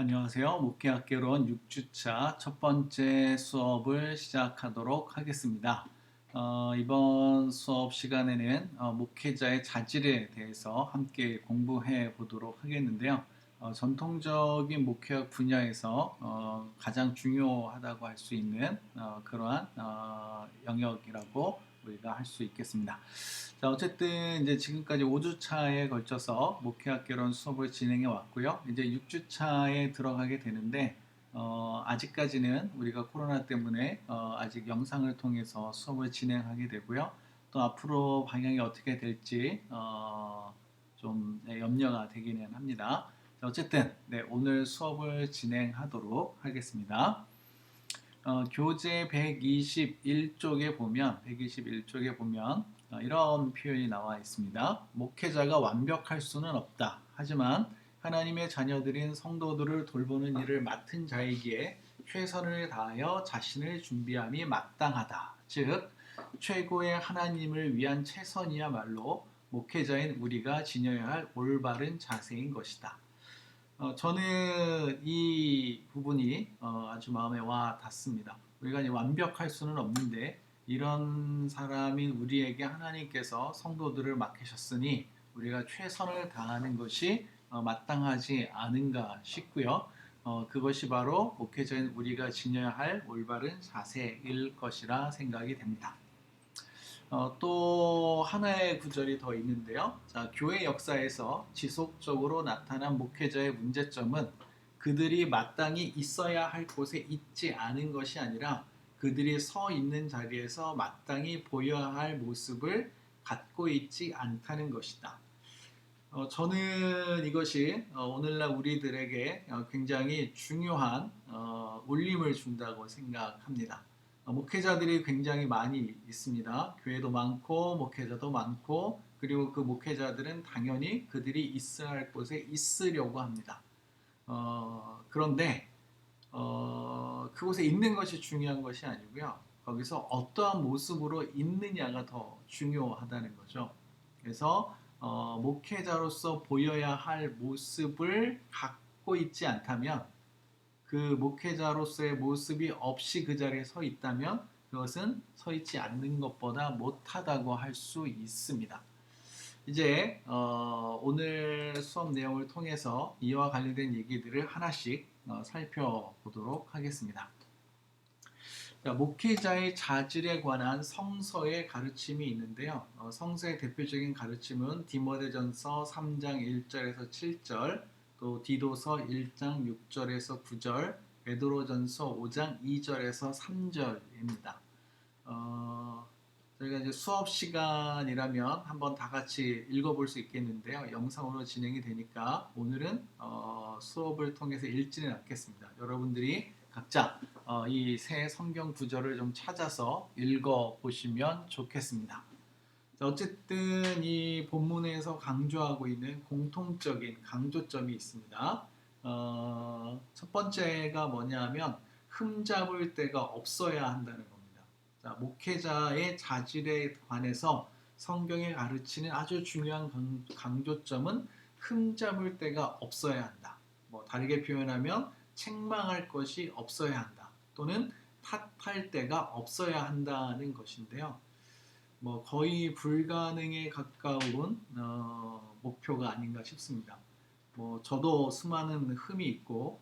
안녕하세요. 목회학개론 6주차 첫 번째 수업을 시작하도록 하겠습니다. 이번 수업 시간에는 목회자의 자질에 대해서 함께 공부해 보도록 하겠는데요. 전통적인 목회학 분야에서 가장 중요하다고 할 수 있는 그러한 영역이라고 우리가 할 수 있겠습니다. 자, 어쨌든 이제 지금까지 5주차에 걸쳐서 목회학개론 수업을 진행해 왔고요. 이제 6주차에 들어가게 되는데 아직까지는 우리가 코로나 때문에 아직 영상을 통해서 수업을 진행하게 되고요. 또 앞으로 방향이 어떻게 될지 좀 염려가 되기는 합니다. 자, 어쨌든 네, 오늘 수업을 진행하도록 하겠습니다. 교재 121쪽에 보면 이런 표현이 나와 있습니다. 목회자가 완벽할 수는 없다. 하지만 하나님의 자녀들인 성도들을 돌보는 일을 맡은 자이기에 최선을 다하여 자신을 준비함이 마땅하다. 즉, 최고의 하나님을 위한 최선이야말로 목회자인 우리가 지녀야 할 올바른 자세인 것이다. 저는 이 부분이 아주 마음에 와 닿습니다. 우리가 이제 완벽할 수는 없는데 이런 사람인 우리에게 하나님께서 성도들을 맡기셨으니 우리가 최선을 다하는 것이 마땅하지 않은가 싶고요. 그것이 바로 목회자인 우리가 지녀야 할 올바른 자세일 것이라 생각이 됩니다. 또 하나의 구절이 더 있는데요. 자, 교회 역사에서 지속적으로 나타난 목회자의 문제점은 그들이 마땅히 있어야 할 곳에 있지 않은 것이 아니라 그들이 서 있는 자리에서 마땅히 보여야 할 모습을 갖고 있지 않다는 것이다. 저는 이것이 오늘날 우리들에게 굉장히 중요한 울림을 준다고 생각합니다. 목회자들이 굉장히 많이 있습니다. 교회도 많고 목회자도 많고 그리고 그 목회자들은 당연히 그들이 있어야 할 곳에 있으려고 합니다. 그런데 그곳에 있는 것이 중요한 것이 아니고요. 거기서 어떠한 모습으로 있느냐가 더 중요하다는 거죠. 그래서 목회자로서 보여야 할 모습을 갖고 있지 않다면 그 목회자로서의 모습이 없이 그 자리에 서 있다면 그것은 서 있지 않는 것보다 못하다고 할 수 있습니다. 이제 오늘 수업 내용을 통해서 이와 관련된 얘기들을 하나씩 살펴보도록 하겠습니다. 자, 목회자의 자질에 관한 성서의 가르침이 있는데요. 성서의 대표적인 가르침은 디모데전서 3장 1절에서 7절, 또 디도서 1장 6절에서 9절, 베드로전서 5장 2절에서 3절입니다. 저희가 이제 수업 시간이라면 한번 다 같이 읽어볼 수 있겠는데요. 영상으로 진행이 되니까 오늘은 수업을 통해서 읽지는 않겠습니다. 여러분들이 각자 이 새 성경 구절을 좀 찾아서 읽어보시면 좋겠습니다. 어쨌든 이 본문에서 강조하고 있는 공통적인 강조점이 있습니다. 첫 번째가 뭐냐면 흠잡을 데가 없어야 한다는 겁니다. 자, 목회자의 자질에 관해서 성경이 가르치는 아주 중요한 강조점은 흠잡을 데가 없어야 한다. 뭐 다르게 표현하면 책망할 것이 없어야 한다. 또는 탓할 데가 없어야 한다는 것인데요. 뭐 거의 불가능에 가까운 목표가 아닌가 싶습니다. 뭐 저도 수많은 흠이 있고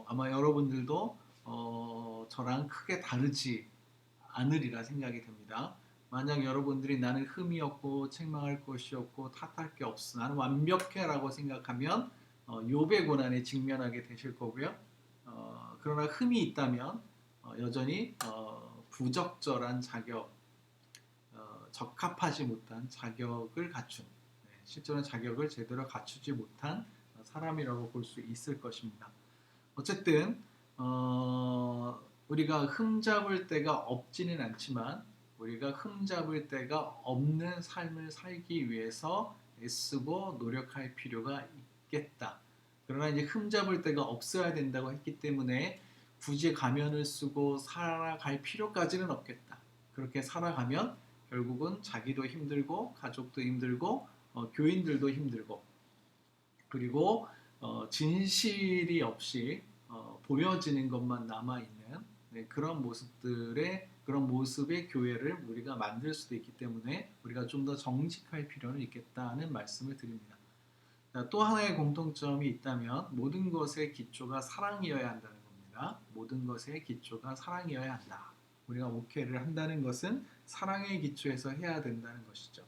아마 여러분들도 저랑 크게 다르지 않으리라 생각이 됩니다. 만약 여러분들이 나는 흠이 없고 책망할 것이 없고 탓할 게 없어 나는 완벽해라고 생각하면 욥의 고난에 직면하게 되실 거고요. 그러나 흠이 있다면 여전히 부적절한 자격, 적합하지 못한 자격을 갖춘, 실제로는 자격을 제대로 갖추지 못한 사람이라고 볼 수 있을 것입니다. 어쨌든 우리가 흠잡을 데가 없지는 않지만 우리가 흠잡을 데가 없는 삶을 살기 위해서 애쓰고 노력할 필요가 있겠다. 그러나 이제 흠잡을 데가 없어야 된다고 했기 때문에 굳이 가면을 쓰고 살아갈 필요까지는 없겠다. 그렇게 살아가면 결국은 자기도 힘들고 가족도 힘들고 교인들도 힘들고 그리고 진실이 없이 보여지는 것만 남아있는 그런 그런 모습의 교회를 우리가 만들 수도 있기 때문에 우리가 좀 더 정직할 필요는 있겠다는 말씀을 드립니다. 또 하나의 공통점이 있다면 모든 것의 기초가 사랑이어야 한다는 겁니다. 모든 것의 기초가 사랑이어야 한다. 우리가 목회를 한다는 것은 사랑의 기초에서 해야 된다는 것이죠.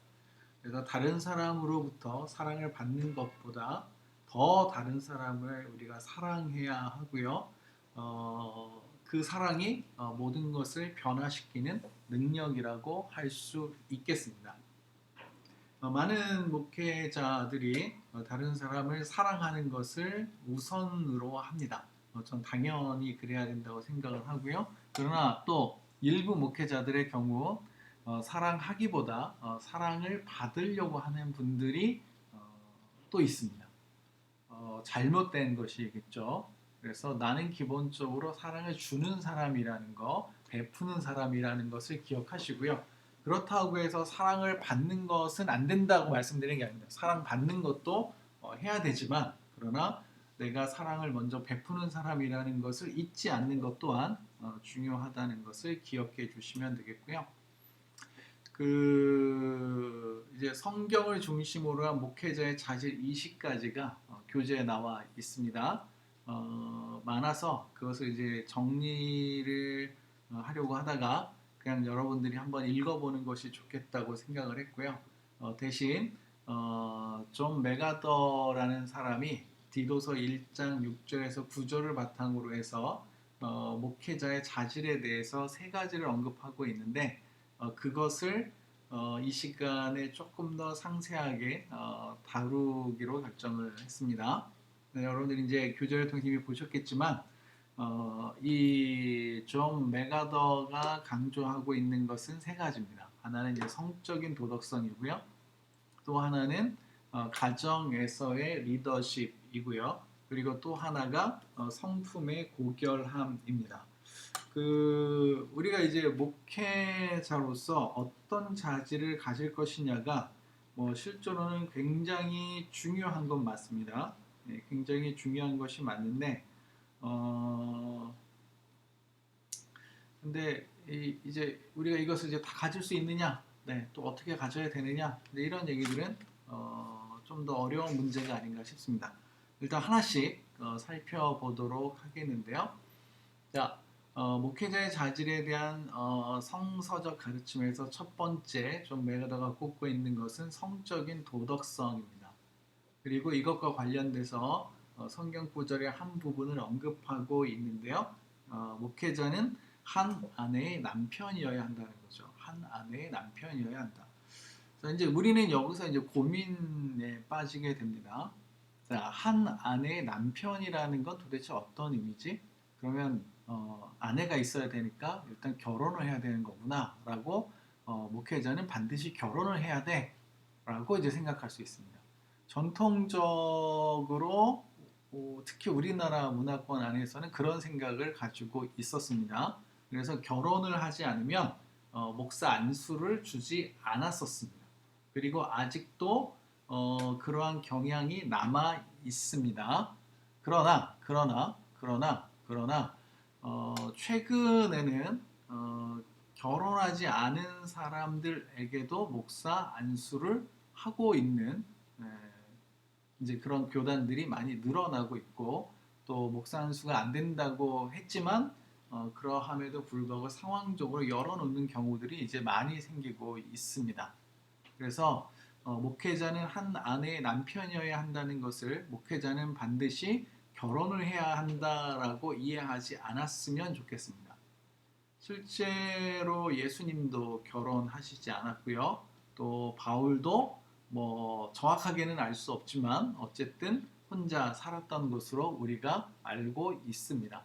그래서 다른 사람으로부터 사랑을 받는 것보다 더 다른 사람을 우리가 사랑해야 하고요. 그 사랑이 모든 것을 변화시키는 능력이라고 할 수 있겠습니다. 많은 목회자들이 다른 사람을 사랑하는 것을 우선으로 합니다. 전 당연히 그래야 된다고 생각을 하고요. 그러나 또 일부 목회자들의 경우 사랑하기보다 사랑을 받으려고 하는 분들이 또 있습니다. 잘못된 것이겠죠. 그래서 나는 기본적으로 사랑을 주는 사람이라는 거, 베푸는 사람이라는 것을 기억하시고요. 그렇다고 해서 사랑을 받는 것은 안 된다고 말씀드리는 게 아닙니다. 사랑받는 것도 해야 되지만, 그러나 내가 사랑을 먼저 베푸는 사람이라는 것을 잊지 않는 것 또한 중요하다는 것을 기억해 주시면 되겠고요. 이제 성경을 중심으로 한 목회자의 자질 20가지가 교재에 나와 있습니다. 많아서 그것을 이제 정리를 하려고 하다가 그냥 여러분들이 한번 읽어보는 것이 좋겠다고 생각을 했고요. 대신 존 메가더라는 사람이 디도서 1장 6절에서 9절을 바탕으로 해서 목회자의 자질에 대해서 세 가지를 언급하고 있는데 그것을 이 시간에 조금 더 상세하게 다루기로 결정을 했습니다. 여러분들이 이제 교재를 통해서 이미 보셨겠지만 이 존 메가더가 강조하고 있는 것은 세 가지입니다. 하나는 이제 성적인 도덕성이고요. 또 하나는 가정에서의 리더십이고요. 그리고 또 하나가 성품의 고결함입니다. 우리가 이제 목회자로서 어떤 자질을 가질 것이냐가 실제로는 굉장히 중요한 건 맞습니다. 굉장히 중요한 것이 맞는데 근데 이제 우리가 이것을 이제 다 가질 수 있느냐, 또 어떻게 가져야 되느냐, 이런 얘기들은 좀 더 어려운 문제가 아닌가 싶습니다. 일단 하나씩 살펴보도록 하겠는데요. 자, 목회자의 자질에 대한 성서적 가르침에서 첫 번째 존 메가더가 꼽고 있는 것은 성적인 도덕성입니다. 그리고 이것과 관련돼서 성경 구절의 한 부분을 언급하고 있는데요. 목회자는 한 아내의 남편이어야 한다는 거죠. 한 아내의 남편이어야 한다. 자, 이제 우리는 여기서 이제 고민에 빠지게 됩니다. 자, 한 아내의 남편이라는 건 도대체 어떤 의미지? 그러면 아내가 있어야 되니까 일단 결혼을 해야 되는 거구나라고 목회자는 반드시 결혼을 해야 돼라고 이제 생각할 수 있습니다. 전통적으로 특히 우리나라 문화권 안에서는 그런 생각을 가지고 있었습니다. 그래서 결혼을 하지 않으면 목사 안수를 주지 않았었습니다. 그리고 아직도 그러한 경향이 남아 있습니다. 그러나 최근에는 결혼하지 않은 사람들에게도 목사 안수를 하고 있는 이제 그런 교단들이 많이 늘어나고 있고 또 목사 안수가 안 된다고 했지만 그러함에도 불구하고 상황적으로 열어놓는 경우들이 이제 많이 생기고 있습니다. 그래서 목회자는 한 아내의 남편이어야 한다는 것을 목회자는 반드시 결혼을 해야 한다라고 이해하지 않았으면 좋겠습니다. 실제로 예수님도 결혼하시지 않았고요. 또 바울도 정확하게는 알 수 없지만 어쨌든 혼자 살았던 것으로 우리가 알고 있습니다.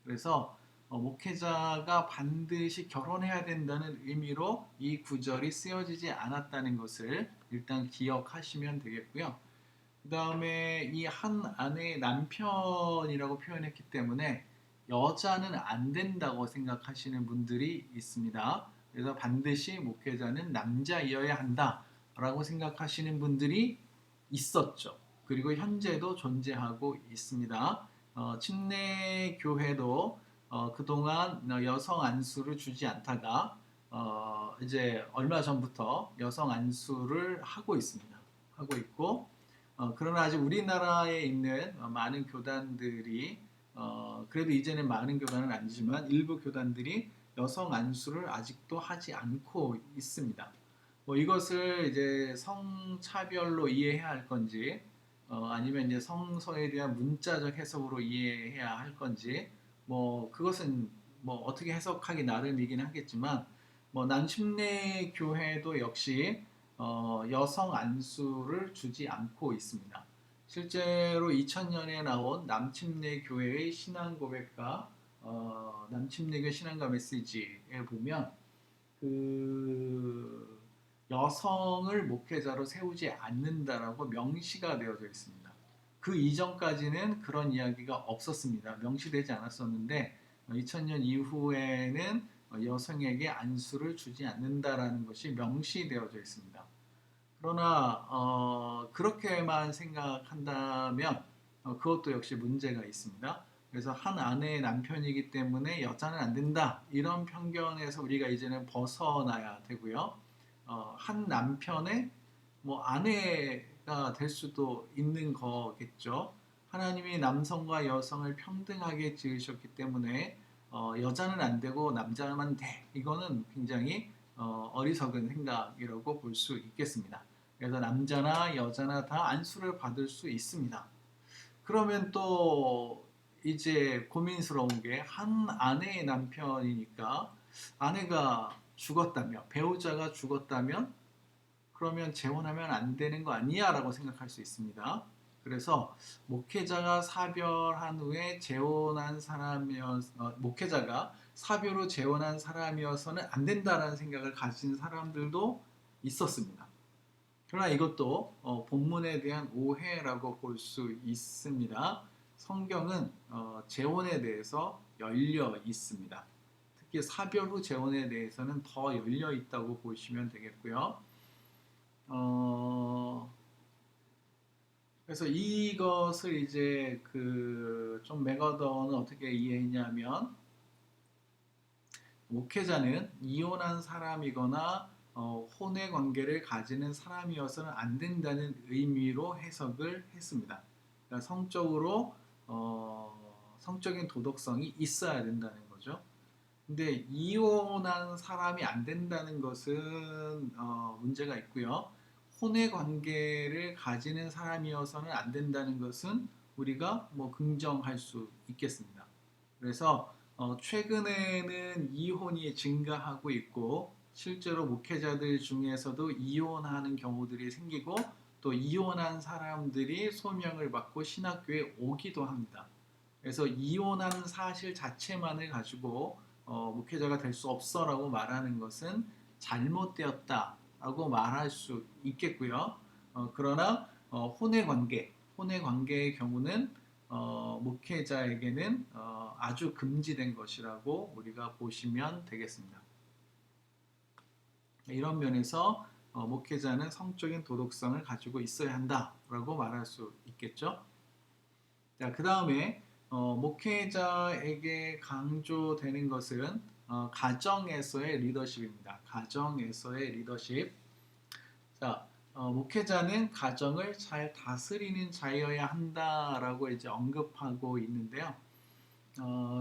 그래서 목회자가 반드시 결혼해야 된다는 의미로 이 구절이 쓰여지지 않았다는 것을 일단 기억하시면 되겠고요. 그 다음에 이 한 아내의 남편이라고 표현했기 때문에 여자는 안 된다고 생각하시는 분들이 있습니다. 그래서 반드시 목회자는 남자이어야 한다라고 생각하시는 분들이 있었죠. 그리고 현재도 존재하고 있습니다. 침례교회도 그동안 여성 안수를 주지 않다가 이제 얼마 전부터 여성 안수를 하고 있습니다. 하고 있고 그러나 아직 우리나라에 있는 많은 교단들이 그래도 이제는 많은 교단은 아니지만 일부 교단들이 여성 안수를 아직도 하지 않고 있습니다. 뭐 이것을 이제 성차별로 이해해야 할 건지 아니면 이제 성서에 대한 문자적 해석으로 이해해야 할 건지 뭐 그것은 뭐 어떻게 해석하기 나름이긴 하겠지만 뭐 남침내 교회도 역시 여성 안수를 주지 않고 있습니다. 실제로 2000년에 나온 남침내 교회의 신앙 고백과 남침내교 신앙가 메시지에 보면 그 여성을 목회자로 세우지 않는다라고 명시가 되어져 있습니다. 그 이전까지는 그런 이야기가 없었습니다. 명시되지 않았었는데 2000년 이후에는 여성에게 안수를 주지 않는다라는 것이 명시되어져 있습니다. 그러나 그렇게만 생각한다면 그것도 역시 문제가 있습니다. 그래서 한 아내의 남편이기 때문에 여자는 안 된다. 이런 편견에서 우리가 이제는 벗어나야 되고요. 한 남편의 뭐 아내가 될 수도 있는 거겠죠. 하나님이 남성과 여성을 평등하게 지으셨기 때문에 여자는 안 되고 남자만 돼. 이거는 굉장히 어리석은 생각이라고 볼 수 있겠습니다. 그래서 남자나 여자나 다 안수를 받을 수 있습니다. 그러면 또 이제 고민스러운 게 한 아내의 남편이니까 아내가 죽었다면 배우자가 죽었다면 그러면 재혼하면 안 되는 거 아니야? 라고 생각할 수 있습니다. 그래서 목회자가 사별한 후에 재혼한 목회자가 사별 후 재혼한 사람이어서는 안 된다라는 생각을 가진 사람들도 있었습니다. 그러나 이것도 본문에 대한 오해라고 볼 수 있습니다. 성경은 재혼에 대해서 열려 있습니다. 특히 사별 후 재혼에 대해서는 더 열려 있다고 보시면 되겠고요. 그래서 이것을 이제 그존 맥어던은 어떻게 이해했냐면 목회자는 이혼한 사람이거나 혼의 관계를 가지는 사람이어서는 안 된다는 의미로 해석을 했습니다. 그러니까 성적인 도덕성이 있어야 된다는 거죠. 근데 이혼한 사람이 안 된다는 것은 문제가 있고요. 혼의 관계를 가지는 사람이어서는 안 된다는 것은 우리가 뭐 긍정할 수 있겠습니다. 그래서 최근에는 이혼이 증가하고 있고 실제로 목회자들 중에서도 이혼하는 경우들이 생기고 또 이혼한 사람들이 소명을 받고 신학교에 오기도 합니다. 그래서 이혼한 사실 자체만을 가지고 목회자가 될 수 없어라고 말하는 것은 잘못되었다라고 말할 수 있겠고요. 그러나 혼의 관계의 경우는 목회자에게는 아주 금지된 것이라고 우리가 보시면 되겠습니다. 이런 면에서 목회자는 성적인 도덕성을 가지고 있어야 한다라고 말할 수 있겠죠. 자, 그 다음에 목회자에게 강조되는 것은 가정에서의 리더십입니다. 가정에서의 리더십. 자, 목회자는 가정을 잘 다스리는 자여야 한다라고 이제 언급하고 있는데요.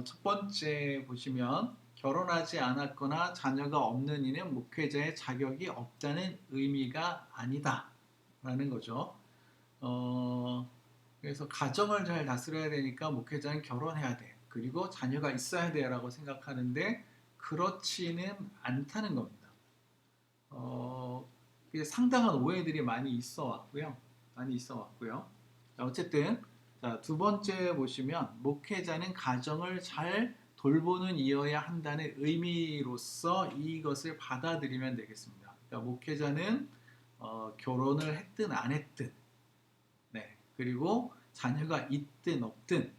첫 번째 보시면 결혼하지 않았거나 자녀가 없는 이는 목회자의 자격이 없다는 의미가 아니다라는 거죠. 그래서 가정을 잘 다스려야 되니까 목회자는 결혼해야 돼. 그리고 자녀가 있어야 돼라고 생각하는데 그렇지는 않다는 겁니다. 상당한 오해들이 많이 있어 왔고요. 자, 어쨌든 두 번째 보시면 목회자는 가정을 잘 돌보는 이어야 한다는 의미로서 이것을 받아들이면 되겠습니다. 그러니까 목회자는 결혼을 했든 안 했든 그리고 자녀가 있든 없든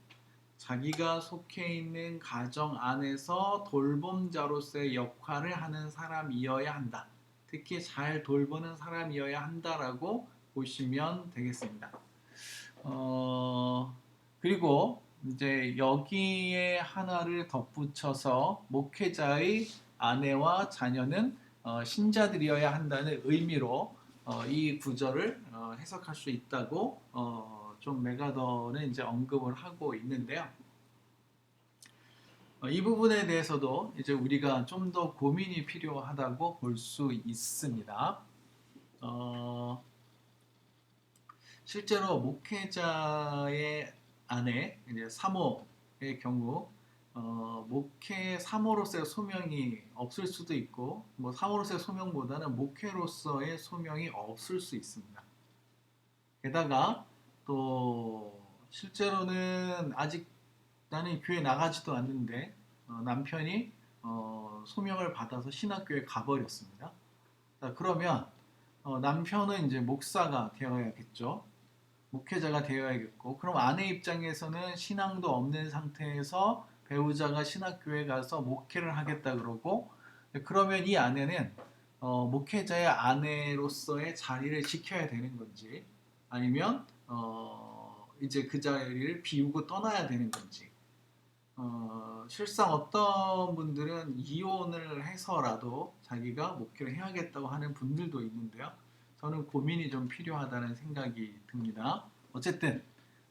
자기가 속해 있는 가정 안에서 돌봄자로서의 역할을 하는 사람이어야 한다. 특히 잘 돌보는 사람이어야 한다라고 보시면 되겠습니다. 어, 그리고 이제 여기에 하나를 덧붙여서 목회자의 아내와 자녀는 신자들이어야 한다는 의미로 이 구절을 해석할 수 있다고 좀 메가더는 이제 언급을 하고 있는데요. 이 부분에 대해서도 이제 우리가 좀 더 고민이 필요하다고 볼 수 있습니다. 어, 실제로 목회자의 아내, 이제 사모의 경우, 목회 사모로서의 소명이 없을 수도 있고, 뭐 사모로서의 소명보다는 목회로서의 소명이 없을 수 있습니다. 게다가 또 실제로는 아직 나는 교회 나가지도 않는데 남편이 소명을 받아서 신학교에 가버렸습니다. 자, 그러면 남편은 이제 목사가 되어야겠죠. 목회자가 되어야겠고, 그럼 아내 입장에서는 신앙도 없는 상태에서 배우자가 신학교에 가서 목회를 하겠다 그러고, 그러면 이 아내는 목회자의 아내로서의 자리를 지켜야 되는 건지, 아니면 이제 그 자리를 비우고 떠나야 되는 건지, 실상 어떤 분들은 이혼을 해서라도 자기가 목회를 해야겠다고 하는 분들도 있는데요. 저는 고민이 좀 필요하다는 생각이 듭니다. 어쨌든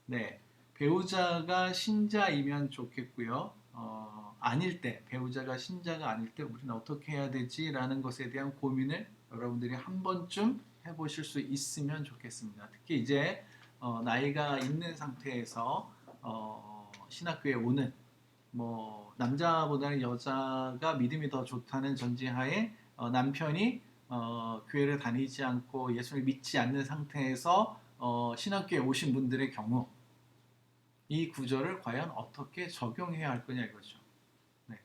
네, 배우자가 신자이면 좋겠고요. 아닐 때, 배우자가 신자가 아닐 때 우리는 어떻게 해야 되지라는 것에 대한 고민을 여러분들이 한 번쯤 해보실 수 있으면 좋겠습니다. 특히 이제 나이가 있는 상태에서 신학교에 오는 뭐 남자보다는 여자가 믿음이 더 좋다는 전제하에 남편이 교회를 다니지 않고 예수를 믿지 않는 상태에서 신학교에 오신 분들의 경우 이 구절을 과연 어떻게 적용해야 할 거냐 이거죠. 네.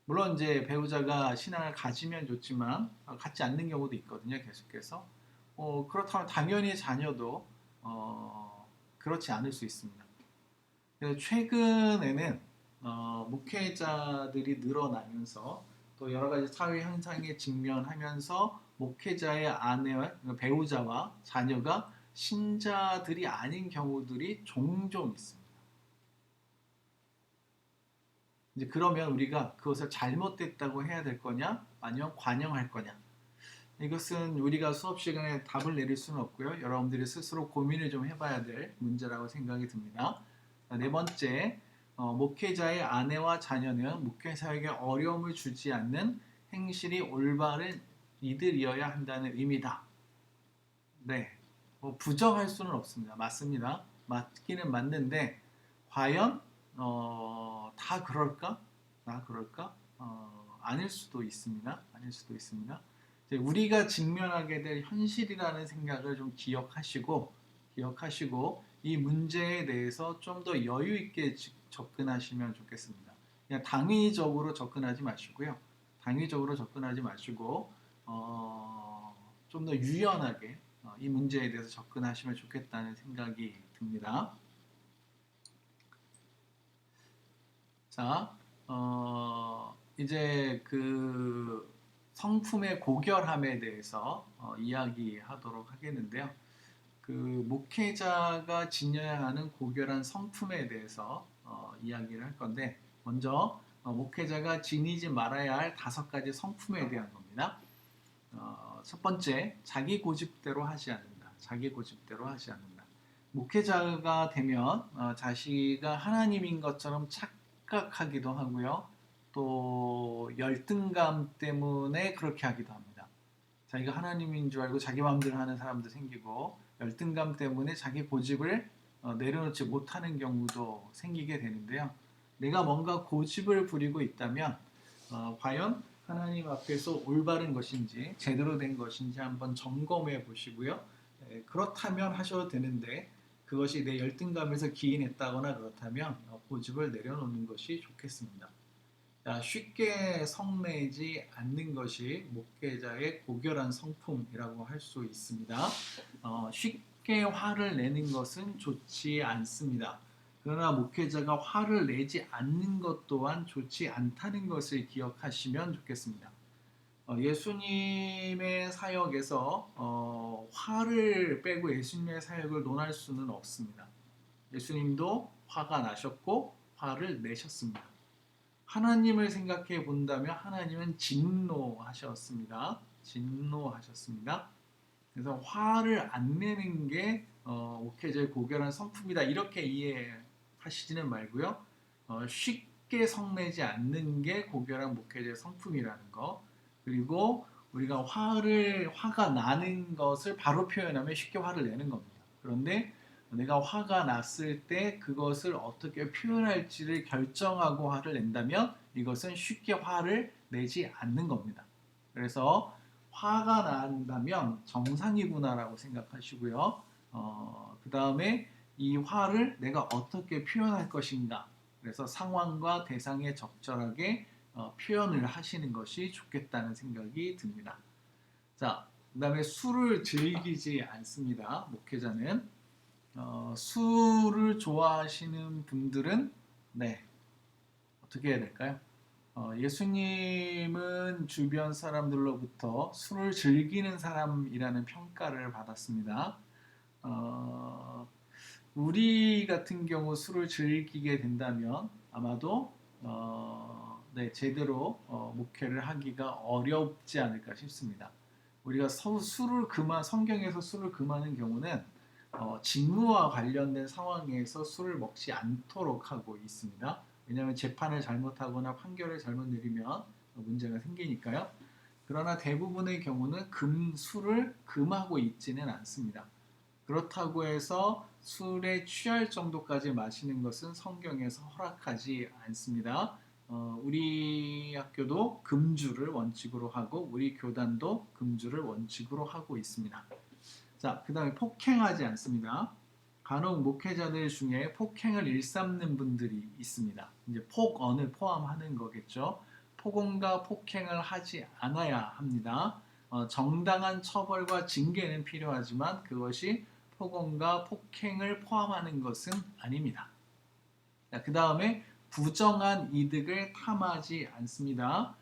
물론 이제 배우자가 신앙을 가지면 좋지만 갖지 않는 경우도 있거든요. 계속해서 그렇다면 당연히 자녀도 그렇지 않을 수 있습니다. 그래서 최근에는 목회자들이 늘어나면서 또 여러 가지 사회 현상에 직면하면서 목회자의 아내와 배우자와 자녀가 신자들이 아닌 경우들이 종종 있습니다. 이제 그러면 우리가 그것을 잘못됐다고 해야 될 거냐, 아니면 관용할 거냐? 이것은 우리가 수업 시간에 답을 내릴 수는 없고요. 여러분들이 스스로 고민을 좀 해봐야 될 문제라고 생각이 듭니다. 네 번째, 목회자의 아내와 자녀는 목회 사역에 어려움을 주지 않는 행실이 올바른 이들이어야 한다는 의미다. 네, 뭐 부정할 수는 없습니다. 맞습니다. 맞기는 맞는데 과연 다 그럴까? 다 그럴까? 아닐 수도 있습니다. 아닐 수도 있습니다. 우리가 직면하게 될 현실이라는 생각을 좀 기억하시고 이 문제에 대해서 좀 더 여유 있게 접근하시면 좋겠습니다. 그냥 당위적으로 접근하지 마시고요. 당위적으로 접근하지 마시고 좀 더 유연하게 이 문제에 대해서 접근하시면 좋겠다는 생각이 듭니다. 자, 이제 그 성품의 고결함에 대해서 이야기하도록 하겠는데요. 그 목회자가 지녀야 하는 고결한 성품에 대해서 이야기를 할 건데, 먼저 목회자가 지니지 말아야 할 5가지 성품에 대한 겁니다. 첫 번째, 자기 고집대로 하지 않는다. 자기 고집대로 하지 않는다. 목회자가 되면 자기가 하나님인 것처럼 착각하기도 하고요. 또 열등감 때문에 그렇게 하기도 합니다. 자기가 하나님인 줄 알고 자기 마음대로 하는 사람도 생기고 열등감 때문에 자기 고집을 내려놓지 못하는 경우도 생기게 되는데요. 내가 뭔가 고집을 부리고 있다면 과연 하나님 앞에서 올바른 것인지 제대로 된 것인지 한번 점검해 보시고요. 그렇다면 하셔도 되는데 그것이 내 열등감에서 기인했다거나 그렇다면 고집을 내려놓는 것이 좋겠습니다. 쉽게 성내지 않는 것이 목회자의 고결한 성품이라고 할 수 있습니다. 쉽게 화를 내는 것은 좋지 않습니다. 그러나 목회자가 화를 내지 않는 것 또한 좋지 않다는 것을 기억하시면 좋겠습니다. 예수님의 사역에서 화를 빼고 예수님의 사역을 논할 수는 없습니다. 예수님도 화가 나셨고 화를 내셨습니다. 하나님을 생각해 본다면 하나님은 진노하셨습니다. 진노하셨습니다. 그래서 화를 안 내는 게 목회자의 고결한 성품이다. 이렇게 이해하시지는 말고요. 쉽게 성내지 않는 게 고결한 목회자의 성품이라는 거. 그리고 우리가 화가 나는 것을 바로 표현하면 쉽게 화를 내는 겁니다. 그런데 내가 화가 났을 때 그것을 어떻게 표현할지를 결정하고 화를 낸다면 이것은 쉽게 화를 내지 않는 겁니다. 그래서 화가 난다면 정상이구나라고 생각하시고요. 그 다음에 이 화를 내가 어떻게 표현할 것인가. 그래서 상황과 대상에 적절하게 표현을 하시는 것이 좋겠다는 생각이 듭니다. 자, 그 다음에 술을 즐기지 않습니다. 목회자는. 술을 좋아하시는 분들은 네, 어떻게 해야 될까요? 예수님은 주변 사람들로부터 술을 즐기는 사람이라는 평가를 받았습니다. 어, 우리 같은 경우 술을 즐기게 된다면 아마도 네, 제대로 목회를 하기가 어렵지 않을까 싶습니다. 우리가 성경에서 술을 금하는 경우는 직무와 관련된 상황에서 술을 먹지 않도록 하고 있습니다. 왜냐하면 재판을 잘못하거나 판결을 잘못 내리면 문제가 생기니까요. 그러나 대부분의 경우는 술을 금하고 있지는 않습니다. 그렇다고 해서 술에 취할 정도까지 마시는 것은 성경에서 허락하지 않습니다. 우리 학교도 금주를 원칙으로 하고 우리 교단도 금주를 원칙으로 하고 있습니다. 자, 그 다음에 폭행하지 않습니다. 간혹 목회자들 중에 폭행을 일삼는 분들이 있습니다. 이제 폭언을 포함하는 거겠죠. 폭언과 폭행을 하지 않아야 합니다. 정당한 처벌과 징계는 필요하지만 그것이 폭언과 폭행을 포함하는 것은 아닙니다. 그 다음에 부정한 이득을 탐하지 않습니다.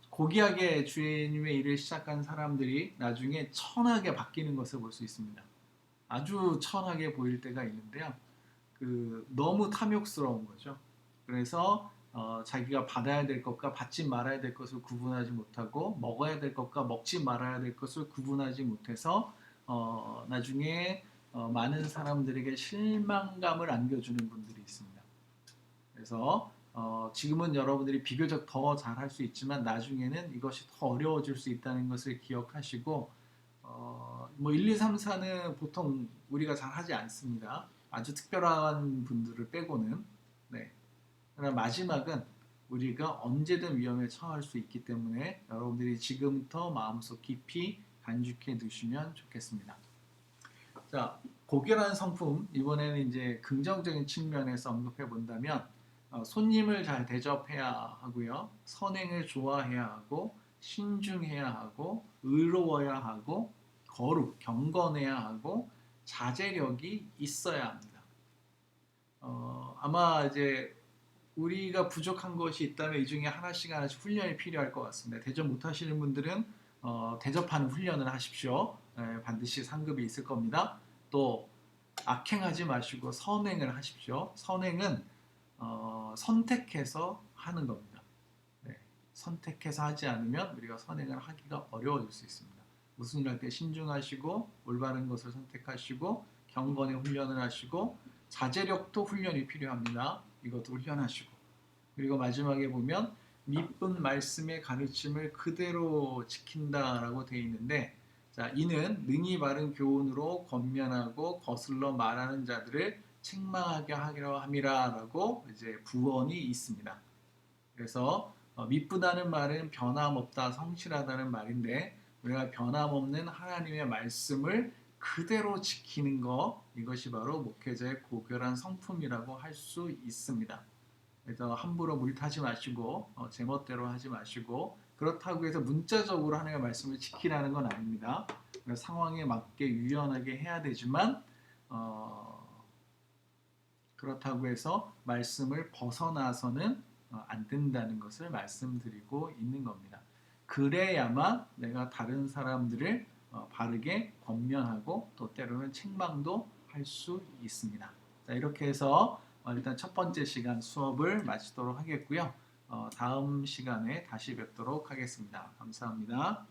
고귀하게 주님의 일을 시작한 사람들이 나중에 천하게 바뀌는 것을 볼 수 있습니다. 아주 천하게 보일 때가 있는데요. 너무 탐욕스러운 거죠. 그래서 자기가 받아야 될 것과 받지 말아야 될 것을 구분하지 못하고 먹어야 될 것과 먹지 말아야 될 것을 구분하지 못해서 나중에 많은 사람들에게 실망감을 안겨주는 분들이 있습니다. 그래서 지금은 여러분들이 비교적 더 잘할 수 있지만 나중에는 이것이 더 어려워질 수 있다는 것을 기억하시고 1, 2, 3, 4는 보통 우리가 잘 하지 않습니다. 아주 특별한 분들을 빼고는. 네. 그러나 마지막은 우리가 언제든 위험에 처할 수 있기 때문에 여러분들이 지금부터 마음속 깊이 간직해 두시면 좋겠습니다. 자, 고결한 성품, 이번에는 이제 긍정적인 측면에서 언급해 본다면 손님을 잘 대접해야 하고요. 선행을 좋아해야 하고 신중해야 하고 의로워야 하고 거룩, 경건해야 하고 자제력이 있어야 합니다. 아마 이제 우리가 부족한 것이 있다면 이 중에 하나씩 훈련이 필요할 것 같습니다. 대접 못하시는 분들은 대접하는 훈련을 하십시오. 반드시 상급이 있을 겁니다. 또 악행하지 마시고 선행을 하십시오. 선행은 선택해서 하는 겁니다. 네, 선택해서 하지 않으면 우리가 선행을 하기가 어려워질 수 있습니다. 무슨 일 할 때 신중하시고 올바른 것을 선택하시고 경건의 훈련을 하시고 자제력도 훈련이 필요합니다. 이것도 훈련하시고 그리고 마지막에 보면 미쁜 말씀의 가르침을 그대로 지킨다라고 되어 있는데 자, 이는 능히 바른 교훈으로 권면하고 거슬러 말하는 자들을 책망하게 하기로 함이라라고 이제 부언이 있습니다. 그래서 미쁘다는 말은 변함없다, 성실하다는 말인데 우리가 변함없는 하나님의 말씀을 그대로 지키는 것 이것이 바로 목회자의 고결한 성품이라고 할 수 있습니다. 그래서 함부로 물 타지 마시고 제멋대로 하지 마시고 그렇다고 해서 문자적으로 하나님의 말씀을 지키라는 건 아닙니다. 상황에 맞게 유연하게 해야 되지만 그렇다고 해서 말씀을 벗어나서는 안 된다는 것을 말씀드리고 있는 겁니다. 그래야만 내가 다른 사람들을 바르게 권면하고 또 때로는 책망도 할 수 있습니다. 자, 이렇게 해서 일단 첫 번째 시간 수업을 마치도록 하겠고요. 다음 시간에 다시 뵙도록 하겠습니다. 감사합니다.